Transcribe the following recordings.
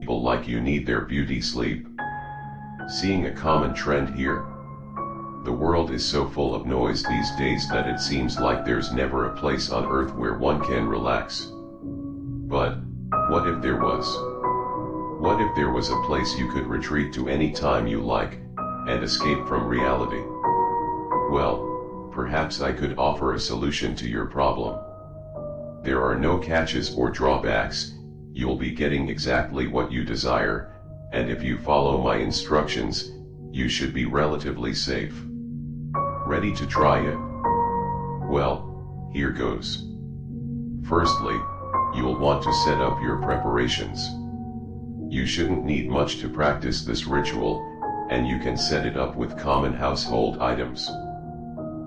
people like you need their beauty sleep. Seeing a common trend here. The world is so full of noise these days that it seems like there's never a place on earth where one can relax. But, what if there was? What if there was a place you could retreat to any time you like, and escape from reality? Well, perhaps I could offer a solution to your problem. There are no catches or drawbacks, you'll be getting exactly what you desire, and if you follow my instructions, you should be relatively safe. Ready to try it? Well, here goes. Firstly, you'll want to set up your preparations. You shouldn't need much to practice this ritual, and you can set it up with common household items.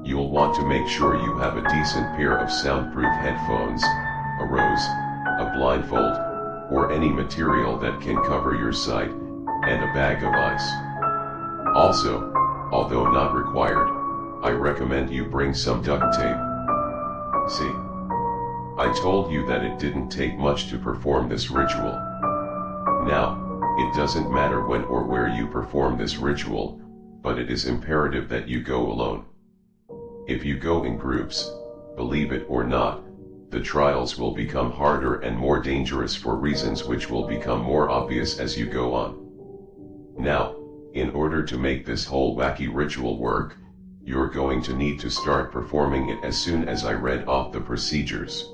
You'll want to make sure you have a decent pair of soundproof headphones, a rose, a blindfold, or any material that can cover your sight, and a bag of ice. Also, although not required, I recommend you bring some duct tape. See? I told you that it didn't take much to perform this ritual. Now, it doesn't matter when or where you perform this ritual, but it is imperative that you go alone. If you go in groups, believe it or not, the trials will become harder and more dangerous for reasons which will become more obvious as you go on. Now, in order to make this whole wacky ritual work, you're going to need to start performing it as soon as I read off the procedures.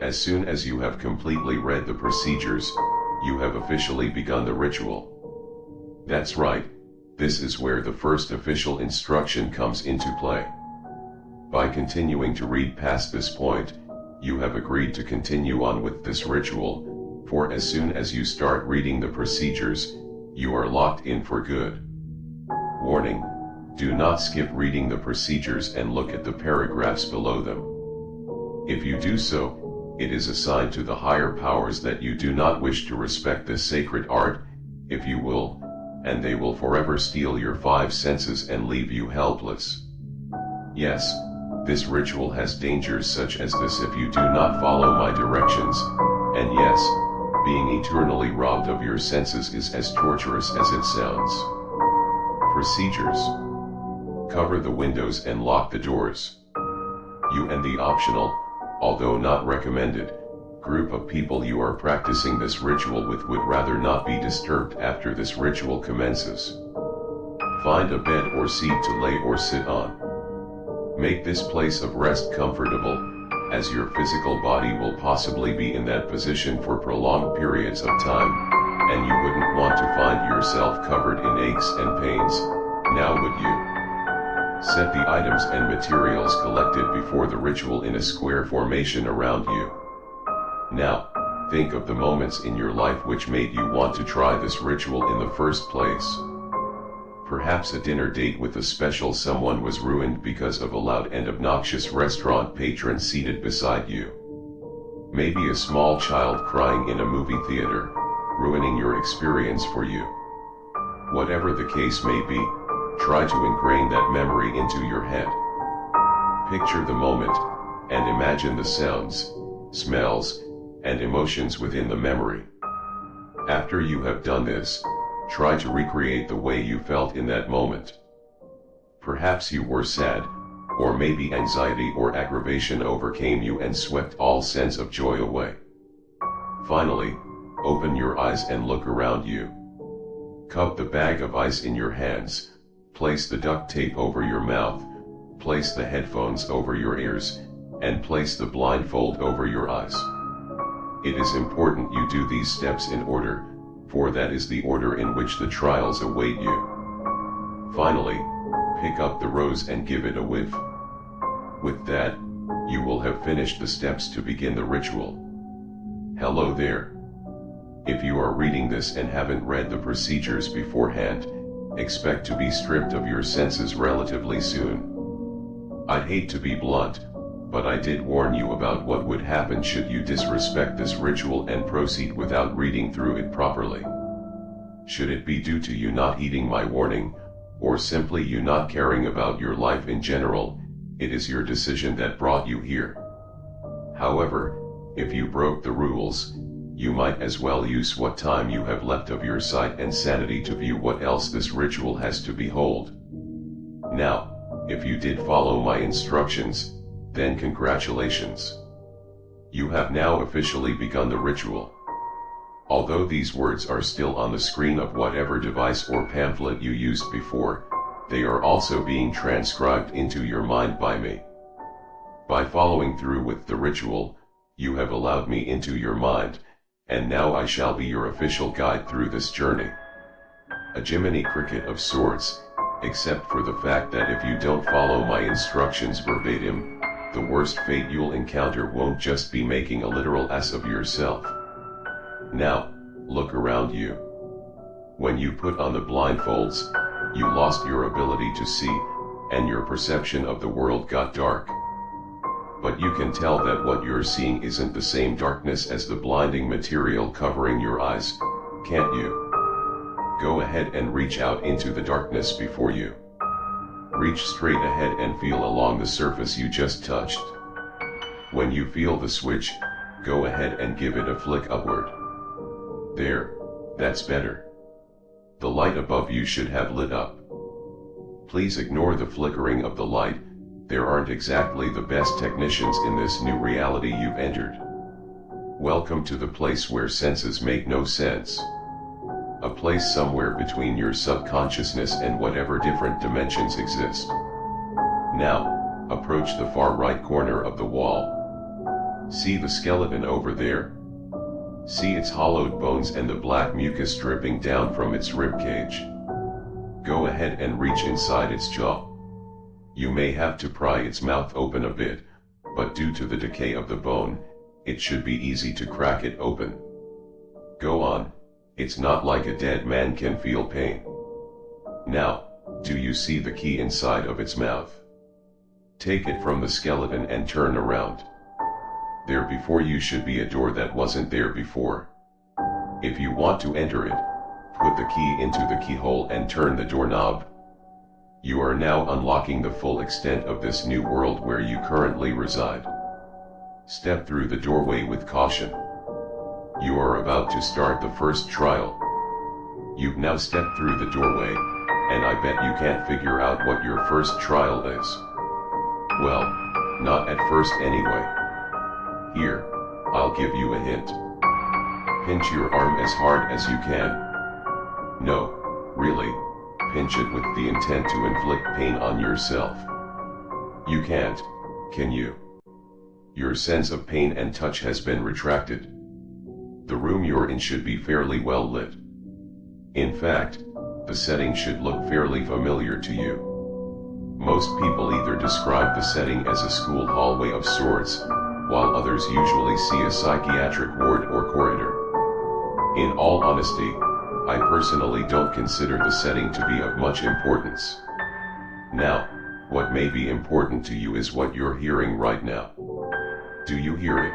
As soon as you have completely read the procedures, you have officially begun the ritual. That's right, this is where the first official instruction comes into play. By continuing to read past this point, you have agreed to continue on with this ritual, for as soon as you start reading the procedures, you are locked in for good. Warning, do not skip reading the procedures and look at the paragraphs below them. If you do so, it is a sign to the higher powers that you do not wish to respect this sacred art, if you will, and they will forever steal your 5 senses and leave you helpless. Yes, this ritual has dangers such as this if you do not follow my directions, and yes, being eternally robbed of your senses is as torturous as it sounds. Procedures. Cover the windows and lock the doors. You and the optional, although not recommended, group of people you are practicing this ritual with would rather not be disturbed after this ritual commences. Find a bed or seat to lay or sit on. Make this place of rest comfortable, as your physical body will possibly be in that position for prolonged periods of time, and you wouldn't want to find yourself covered in aches and pains, now would you? Set the items and materials collected before the ritual in a square formation around you. Now, think of the moments in your life which made you want to try this ritual in the first place. Perhaps a dinner date with a special someone was ruined because of a loud and obnoxious restaurant patron seated beside you. Maybe a small child crying in a movie theater, ruining your experience for you. Whatever the case may be, try to ingrain that memory into your head. Picture the moment, and imagine the sounds, smells, and emotions within the memory. After you have done this, try to recreate the way you felt in that moment. Perhaps you were sad, or maybe anxiety or aggravation overcame you and swept all sense of joy away. Finally, open your eyes and look around you. Cup the bag of ice in your hands, place the duct tape over your mouth, place the headphones over your ears, and place the blindfold over your eyes. It is important you do these steps in order, for that is the order in which the trials await you. Finally, pick up the rose and give it a whiff. With that, you will have finished the steps to begin the ritual. Hello there. If you are reading this and haven't read the procedures beforehand, expect to be stripped of your senses relatively soon. I'd hate to be blunt, but I did warn you about what would happen should you disrespect this ritual and proceed without reading through it properly. Should it be due to you not heeding my warning, or simply you not caring about your life in general, it is your decision that brought you here. However, if you broke the rules, you might as well use what time you have left of your sight and sanity to view what else this ritual has to behold. Now, if you did follow my instructions, then congratulations. You have now officially begun the ritual. Although these words are still on the screen of whatever device or pamphlet you used before, they are also being transcribed into your mind by me. By following through with the ritual, you have allowed me into your mind, and now I shall be your official guide through this journey. A Jiminy Cricket of sorts, except for the fact that if you don't follow my instructions verbatim, the worst fate you'll encounter won't just be making a literal ass of yourself. Now, look around you. When you put on the blindfolds, you lost your ability to see, and your perception of the world got dark. But you can tell that what you're seeing isn't the same darkness as the blinding material covering your eyes, can't you? Go ahead and reach out into the darkness before you. Reach straight ahead and feel along the surface you just touched. When you feel the switch, go ahead and give it a flick upward. There, that's better. The light above you should have lit up. Please ignore the flickering of the light, there aren't exactly the best technicians in this new reality you've entered. Welcome to the place where senses make no sense. A place somewhere between your subconsciousness and whatever different dimensions exist. Now, approach the far right corner of the wall. See the skeleton over there? See its hollowed bones and the black mucus dripping down from its ribcage. Go ahead and reach inside its jaw. You may have to pry its mouth open a bit, but due to the decay of the bone, it should be easy to crack it open. Go on, it's not like a dead man can feel pain. Now, do you see the key inside of its mouth? Take it from the skeleton and turn around. There before you should be a door that wasn't there before. If you want to enter it, put the key into the keyhole and turn the doorknob. You are now unlocking the full extent of this new world where you currently reside. Step through the doorway with caution. You are about to start the first trial. You've now stepped through the doorway, and I bet you can't figure out what your first trial is. Well, not at first anyway. Here, I'll give you a hint. Pinch your arm as hard as you can. No, really, pinch it with the intent to inflict pain on yourself. You can't, can you? Your sense of pain and touch has been retracted. The room you're in should be fairly well lit. In fact, the setting should look fairly familiar to you. Most people either describe the setting as a school hallway of sorts, while others usually see a psychiatric ward or corridor. In all honesty, I personally don't consider the setting to be of much importance. Now, what may be important to you is what you're hearing right now. Do you hear it?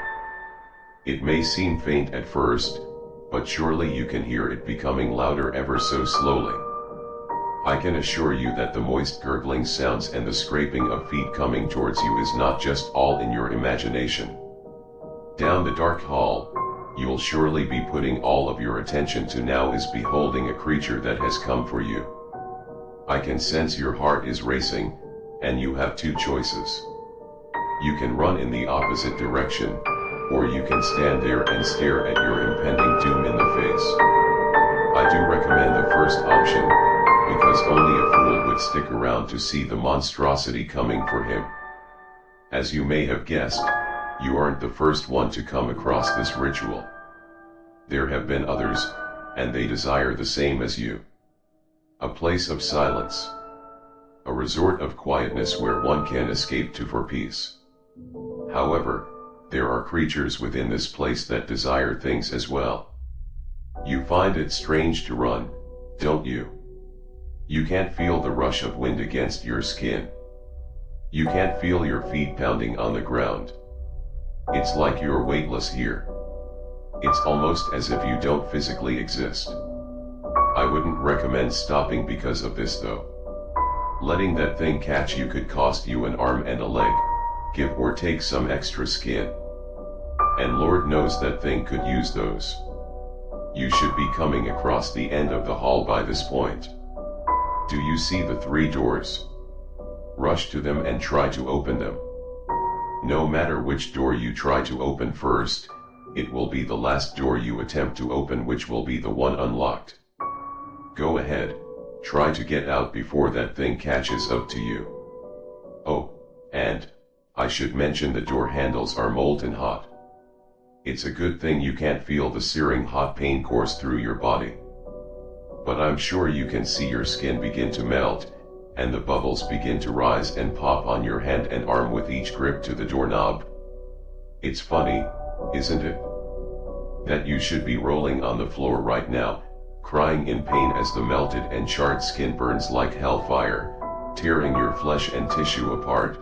It may seem faint at first, but surely you can hear it becoming louder ever so slowly. I can assure you that the moist gurgling sounds and the scraping of feet coming towards you is not just all in your imagination. Down the dark hall, you'll surely be putting all of your attention to now is beholding a creature that has come for you. I can sense your heart is racing, and you have two choices. You can run in the opposite direction, or you can stand there and stare at your impending doom in the face. I do recommend the first option, because only a fool would stick around to see the monstrosity coming for him. As you may have guessed, you aren't the first one to come across this ritual. There have been others, and they desire the same as you. A place of silence. A resort of quietness where one can escape to for peace. However, there are creatures within this place that desire things as well. You find it strange to run, don't you? You can't feel the rush of wind against your skin. You can't feel your feet pounding on the ground. It's like you're weightless here. It's almost as if you don't physically exist. I wouldn't recommend stopping because of this though. Letting that thing catch you could cost you an arm and a leg, give or take some extra skin. And Lord knows that thing could use those. You should be coming across the end of the hall by this point. Do you see the 3 doors? Rush to them and try to open them. No matter which door you try to open first, it will be the last door you attempt to open which will be the one unlocked. Go ahead, try to get out before that thing catches up to you. Oh, and I should mention the door handles are molten hot. It's a good thing you can't feel the searing hot pain course through your body. But I'm sure you can see your skin begin to melt, and the bubbles begin to rise and pop on your hand and arm with each grip to the doorknob. It's funny, isn't it? That you should be rolling on the floor right now, crying in pain as the melted and charred skin burns like hellfire, tearing your flesh and tissue apart.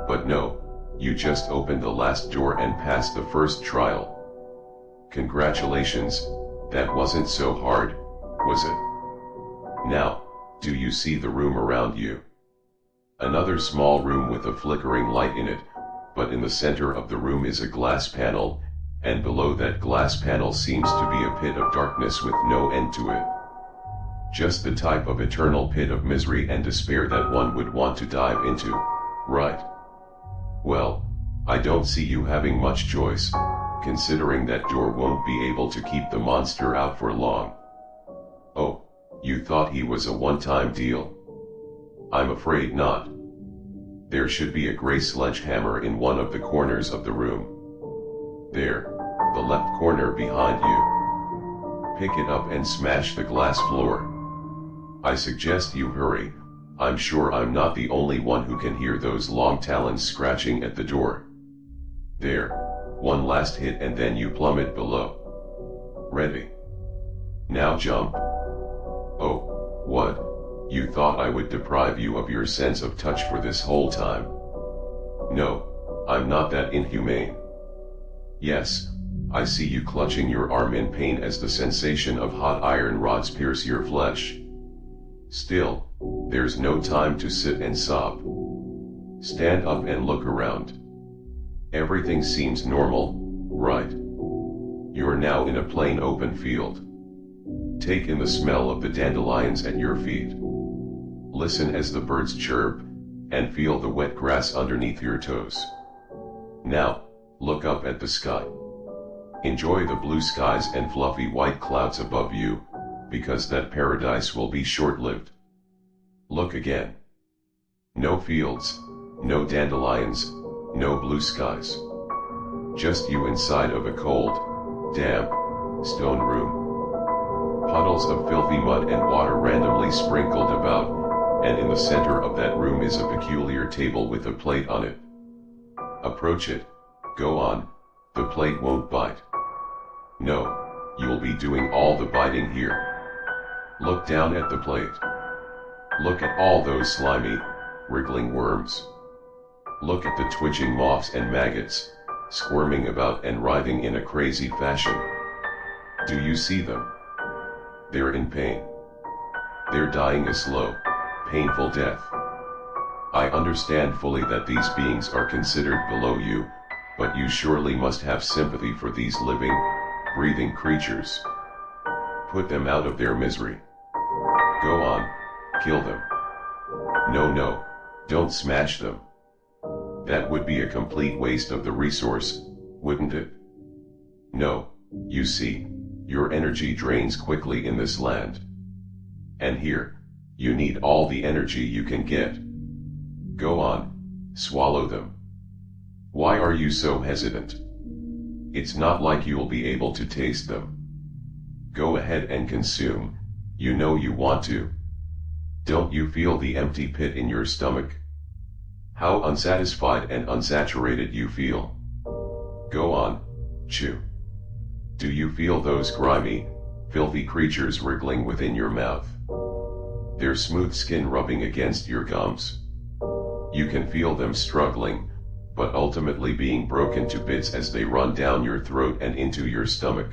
But no, you just opened the last door and passed the first trial. Congratulations, that wasn't so hard, was it? Now, do you see the room around you? Another small room with a flickering light in it, but in the center of the room is a glass panel, and below that glass panel seems to be a pit of darkness with no end to it. Just the type of eternal pit of misery and despair that one would want to dive into, right? Well, I don't see you having much choice, considering that door won't be able to keep the monster out for long. Oh, you thought he was a one-time deal? I'm afraid not. There should be a gray sledgehammer in one of the corners of the room. There, the left corner behind you. Pick it up and smash the glass floor. I suggest you hurry. I'm sure I'm not the only one who can hear those long talons scratching at the door. There, one last hit and then you plummet below. Ready? Now jump. Oh, what? You thought I would deprive you of your sense of touch for this whole time? No, I'm not that inhumane. Yes, I see you clutching your arm in pain as the sensation of hot iron rods pierce your flesh. Still, there's no time to sit and sob. Stand up and look around. Everything seems normal, right? You're now in a plain open field. Take in the smell of the dandelions at your feet. Listen as the birds chirp, and feel the wet grass underneath your toes. Now, look up at the sky. Enjoy the blue skies and fluffy white clouds above you, because that paradise will be short-lived. Look again. No fields, no dandelions, no blue skies. Just you inside of a cold, damp, stone room. Puddles of filthy mud and water randomly sprinkled about, and in the center of that room is a peculiar table with a plate on it. Approach it, go on, the plate won't bite. No, you'll be doing all the biting here. Look down at the plate. Look at all those slimy, wriggling worms. Look at the twitching moths and maggots, squirming about and writhing in a crazy fashion. Do you see them? They're in pain. They're dying a slow, painful death. I understand fully that these beings are considered below you, but you surely must have sympathy for these living, breathing creatures. Put them out of their misery. Go on, kill them. No, don't smash them. That would be a complete waste of the resource, wouldn't it? No, you see, your energy drains quickly in this land. And here, you need all the energy you can get. Go on, swallow them. Why are you so hesitant? It's not like you'll be able to taste them. Go ahead and consume, you know you want to. Don't you feel the empty pit in your stomach? How unsatisfied and unsaturated you feel. Go on, chew. Do you feel those grimy, filthy creatures wriggling within your mouth? Their smooth skin rubbing against your gums. You can feel them struggling, but ultimately being broken to bits as they run down your throat and into your stomach.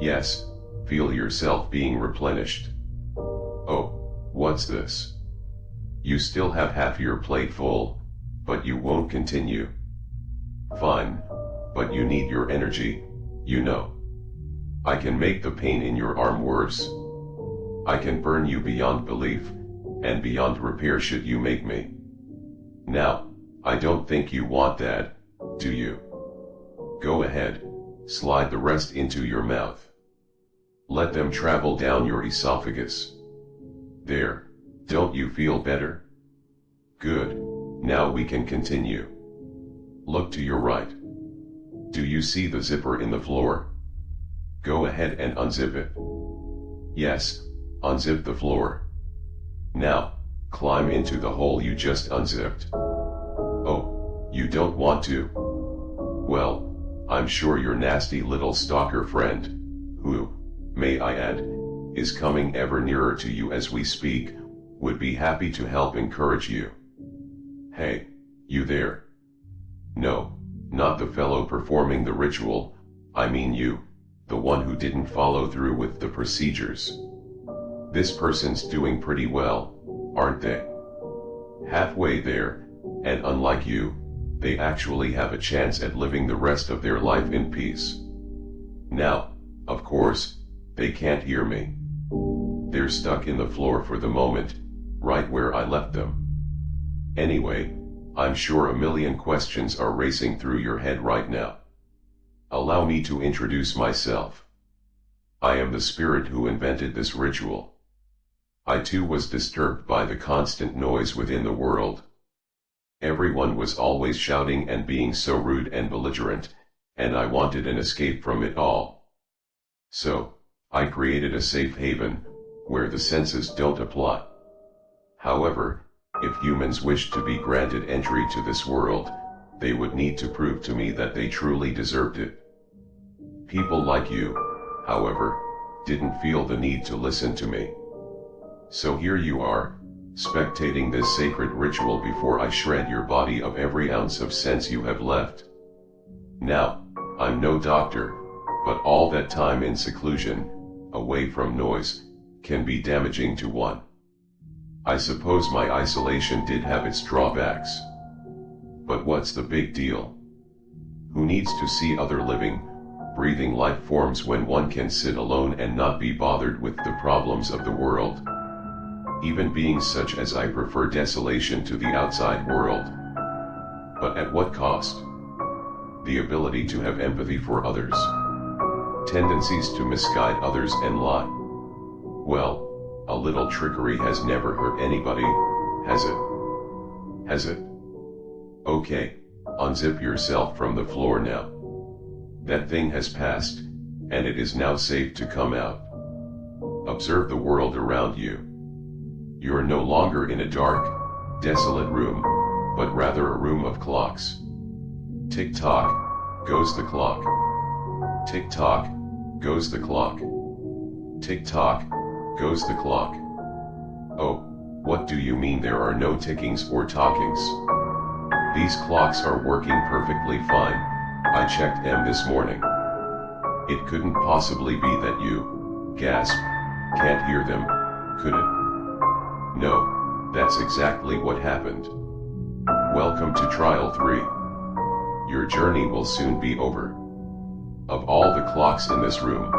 Yes, feel yourself being replenished. Oh, what's this? You still have half your plate full, but you won't continue. Fine, but you need your energy, you know. I can make the pain in your arm worse. I can burn you beyond belief, and beyond repair should you make me. Now, I don't think you want that, do you? Go ahead, slide the rest into your mouth. Let them travel down your esophagus. There, don't you feel better? Good, now we can continue. Look to your right. Do you see the zipper in the floor? Go ahead and unzip it. Yes, unzip the floor. Now, climb into the hole you just unzipped. Oh, you don't want to? Well, I'm sure your nasty little stalker friend, who, may I add, is coming ever nearer to you as we speak, would be happy to help encourage you. Hey, you there? No, not the fellow performing the ritual, I mean you, the one who didn't follow through with the procedures. This person's doing pretty well, aren't they? Halfway there, and unlike you, they actually have a chance at living the rest of their life in peace. Now, of course, they can't hear me. They're stuck in the floor for the moment, right where I left them. Anyway, I'm sure a million questions are racing through your head right now. Allow me to introduce myself. I am the spirit who invented this ritual. I too was disturbed by the constant noise within the world. Everyone was always shouting and being so rude and belligerent, and I wanted an escape from it all. So, I created a safe haven, where the senses don't apply. However, if humans wished to be granted entry to this world, they would need to prove to me that they truly deserved it. People like you, however, didn't feel the need to listen to me. So here you are, spectating this sacred ritual before I shred your body of every ounce of sense you have left. Now, I'm no doctor, but all that time in seclusion, away from noise, can be damaging to one. I suppose my isolation did have its drawbacks. But what's the big deal? Who needs to see other living, breathing life forms when one can sit alone and not be bothered with the problems of the world? Even beings such as I prefer desolation to the outside world. But at what cost? The ability to have empathy for others. Tendencies to misguide others and lie. Well, a little trickery has never hurt anybody, has it? Has it? Okay, unzip yourself from the floor now. That thing has passed, and it is now safe to come out. Observe the world around you. You're no longer in a dark, desolate room, but rather a room of clocks. Tick-tock, goes the clock. Tick-tock, goes the clock. Tick-tock, goes the clock. Oh, what do you mean there are no tickings or talkings? These clocks are working perfectly fine, I checked them this morning. It couldn't possibly be that you, gasp, can't hear them, could it? No, that's exactly what happened. Welcome to Trial 3. Your journey will soon be over. Of all the clocks in this room,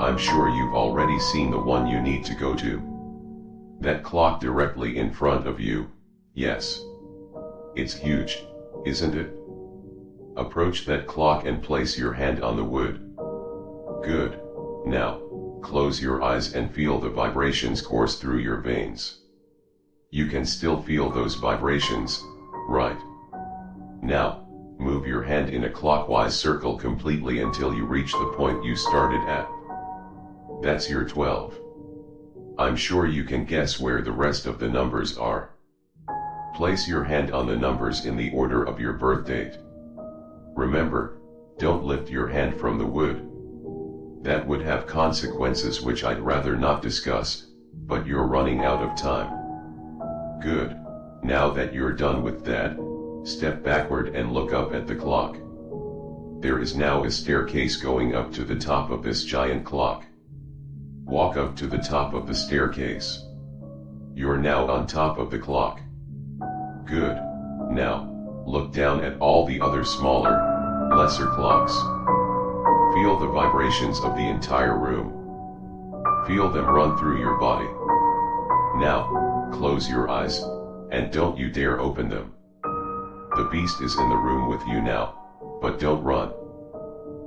I'm sure you've already seen the one you need to go to. That clock directly in front of you, yes. It's huge, isn't it? Approach that clock and place your hand on the wood. Good. Now, close your eyes and feel the vibrations course through your veins. You can still feel those vibrations, right? Now, move your hand in a clockwise circle completely until you reach the point you started at. That's your 12. I'm sure you can guess where the rest of the numbers are. Place your hand on the numbers in the order of your birth date. Remember, don't lift your hand from the wood. That would have consequences which I'd rather not discuss, but you're running out of time. Good. Now that you're done with that, step backward and look up at the clock. There is now a staircase going up to the top of this giant clock. Walk up to the top of the staircase. You're now on top of the clock. Good. Now, look down at all the other smaller, lesser clocks. Feel the vibrations of the entire room. Feel them run through your body. Now, close your eyes, and don't you dare open them. The beast is in the room with you now, but don't run.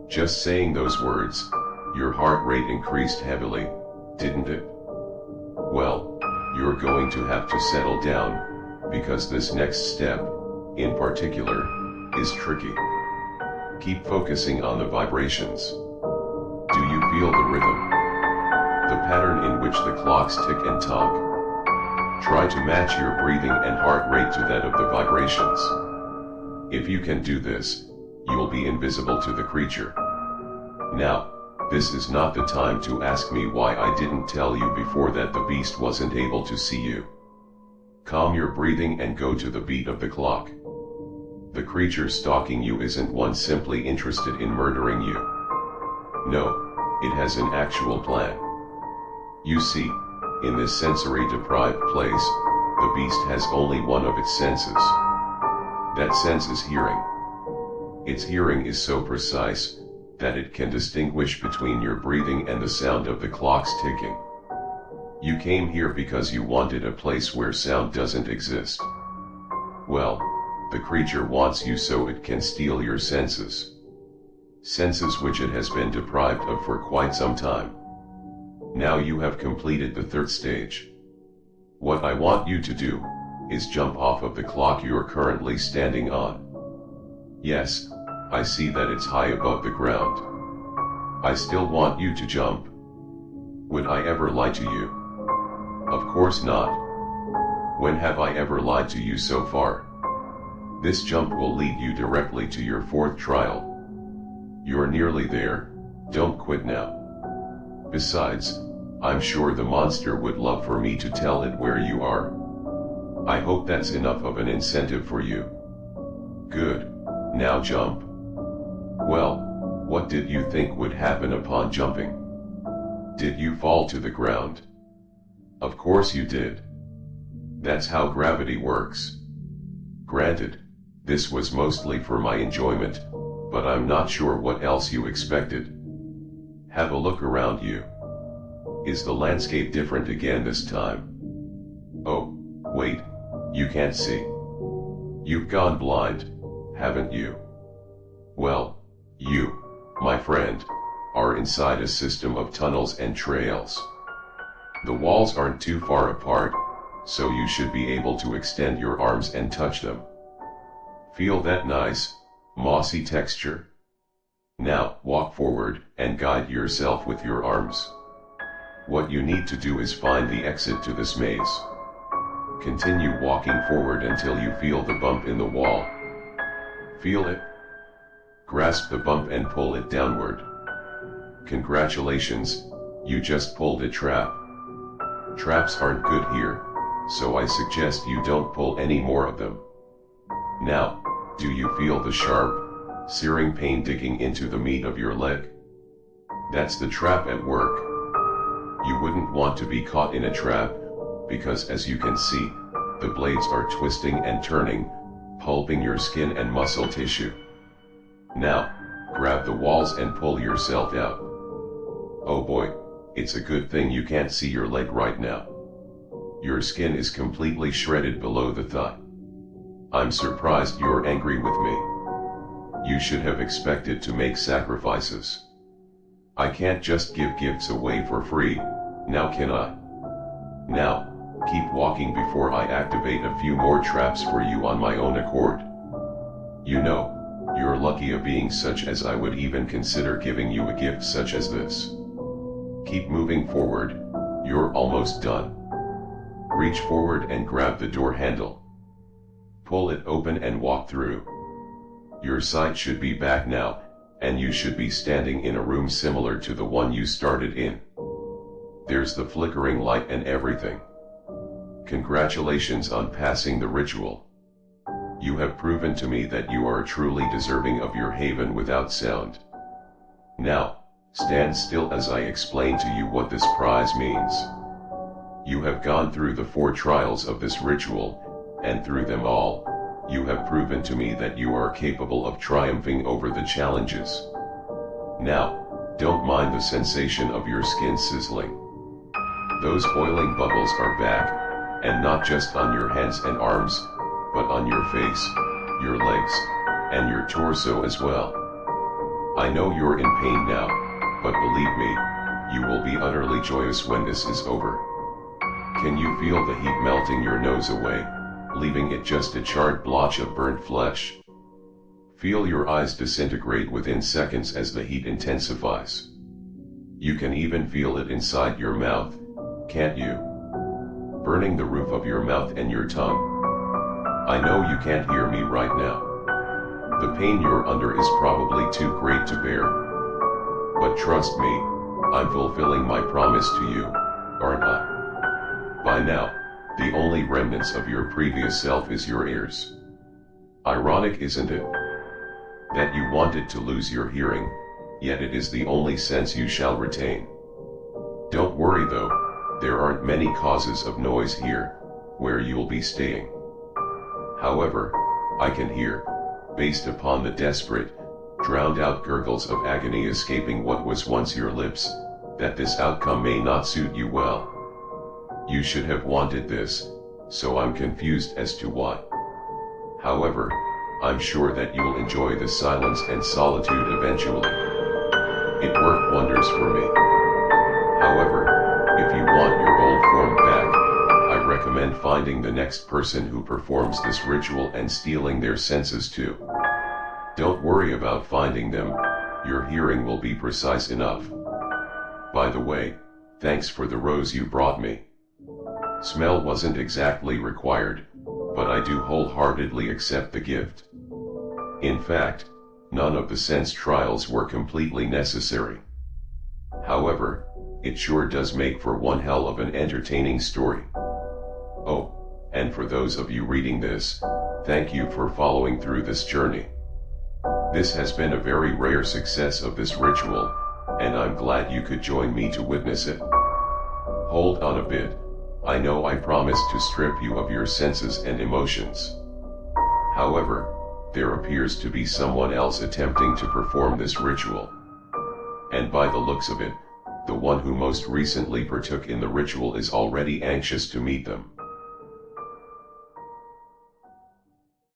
Just saying those words, your heart rate increased heavily, didn't it? Well, you're going to have to settle down, because this next step, in particular, is tricky. Keep focusing on the vibrations. Do you feel the rhythm? The pattern in which the clocks tick and talk. Try to match your breathing and heart rate to that of the vibrations. If you can do this, you'll be invisible to the creature. Now, this is not the time to ask me why I didn't tell you before that the beast wasn't able to see you. Calm your breathing and go to the beat of the clock. The creature stalking you isn't one simply interested in murdering you. No, it has an actual plan. You see, in this sensory-deprived place, the beast has only one of its senses. That sense is hearing. Its hearing is so precise, that it can distinguish between your breathing and the sound of the clocks ticking. You came here because you wanted a place where sound doesn't exist. Well, the creature wants you so it can steal your senses. Senses which it has been deprived of for quite some time. Now you have completed the third stage. What I want you to do, is jump off of the clock you're currently standing on. Yes, I see that it's high above the ground. I still want you to jump. Would I ever lie to you? Of course not. When have I ever lied to you so far? This jump will lead you directly to your fourth trial. You're nearly there, don't quit now. Besides, I'm sure the monster would love for me to tell it where you are. I hope that's enough of an incentive for you. Good, now jump. Well, what did you think would happen upon jumping? Did you fall to the ground? Of course you did. That's how gravity works. Granted, this was mostly for my enjoyment, but I'm not sure what else you expected. Have a look around you. Is the landscape different again this time? Oh, wait, you can't see. You've gone blind, haven't you? Well, you, my friend, are inside a system of tunnels and trails. The walls aren't too far apart, so you should be able to extend your arms and touch them. Feel that nice, mossy texture? Now, walk forward and guide yourself with your arms. What you need to do is find the exit to this maze. Continue walking forward until you feel the bump in the wall. Feel it? Grasp the bump and pull it downward. Congratulations, you just pulled a trap. Traps aren't good here, so I suggest you don't pull any more of them. Now, do you feel the sharp, searing pain digging into the meat of your leg? That's the trap at work. You wouldn't want to be caught in a trap, because as you can see, the blades are twisting and turning, pulping your skin and muscle tissue. Now, grab the walls and pull yourself out. Oh boy, it's a good thing you can't see your leg right now. Your skin is completely shredded below the thigh. I'm surprised you're angry with me. You should have expected to make sacrifices. I can't just give gifts away for free, now can I? Now, keep walking before I activate a few more traps for you on my own accord. You know, you're lucky of being such as I would even consider giving you a gift such as this. Keep moving forward, you're almost done. Reach forward and grab the door handle. Pull it open and walk through. Your sight should be back now, and you should be standing in a room similar to the one you started in. There's the flickering light and everything. Congratulations on passing the ritual. You have proven to me that you are truly deserving of your haven without sound. Now, stand still as I explain to you what this prize means. You have gone through the 4 trials of this ritual, and through them all, you have proven to me that you are capable of triumphing over the challenges. Now, don't mind the sensation of your skin sizzling. Those boiling bubbles are back, and not just on your hands and arms, but on your face, your legs, and your torso as well. I know you're in pain now, but believe me, you will be utterly joyous when this is over. Can you feel the heat melting your nose away, leaving it just a charred blotch of burnt flesh? Feel your eyes disintegrate within seconds as the heat intensifies. You can even feel it inside your mouth, can't you? Burning the roof of your mouth and your tongue. I know you can't hear me right now. The pain you're under is probably too great to bear. But trust me, I'm fulfilling my promise to you, aren't I? By now, the only remnants of your previous self is your ears. Ironic, isn't it? That you wanted to lose your hearing, yet it is the only sense you shall retain. Don't worry though, there aren't many causes of noise here, where you'll be staying. However, I can hear, based upon the desperate, drowned out gurgles of agony escaping what was once your lips, that this outcome may not suit you well. You should have wanted this, so I'm confused as to why. However, I'm sure that you'll enjoy the silence and solitude eventually. It worked wonders for me. However, if you want your old form back, I recommend finding the next person who performs this ritual and stealing their senses too. Don't worry about finding them, your hearing will be precise enough. By the way, thanks for the rose you brought me. Smell wasn't exactly required, but I do wholeheartedly accept the gift. In fact, none of the sense trials were completely necessary. However, it sure does make for one hell of an entertaining story. Oh, and for those of you reading this, thank you for following through this journey. This has been a very rare success of this ritual, and I'm glad you could join me to witness it. Hold on a bit, I know I promised to strip you of your senses and emotions. However, there appears to be someone else attempting to perform this ritual. And by the looks of it, the one who most recently partook in the ritual is already anxious to meet them.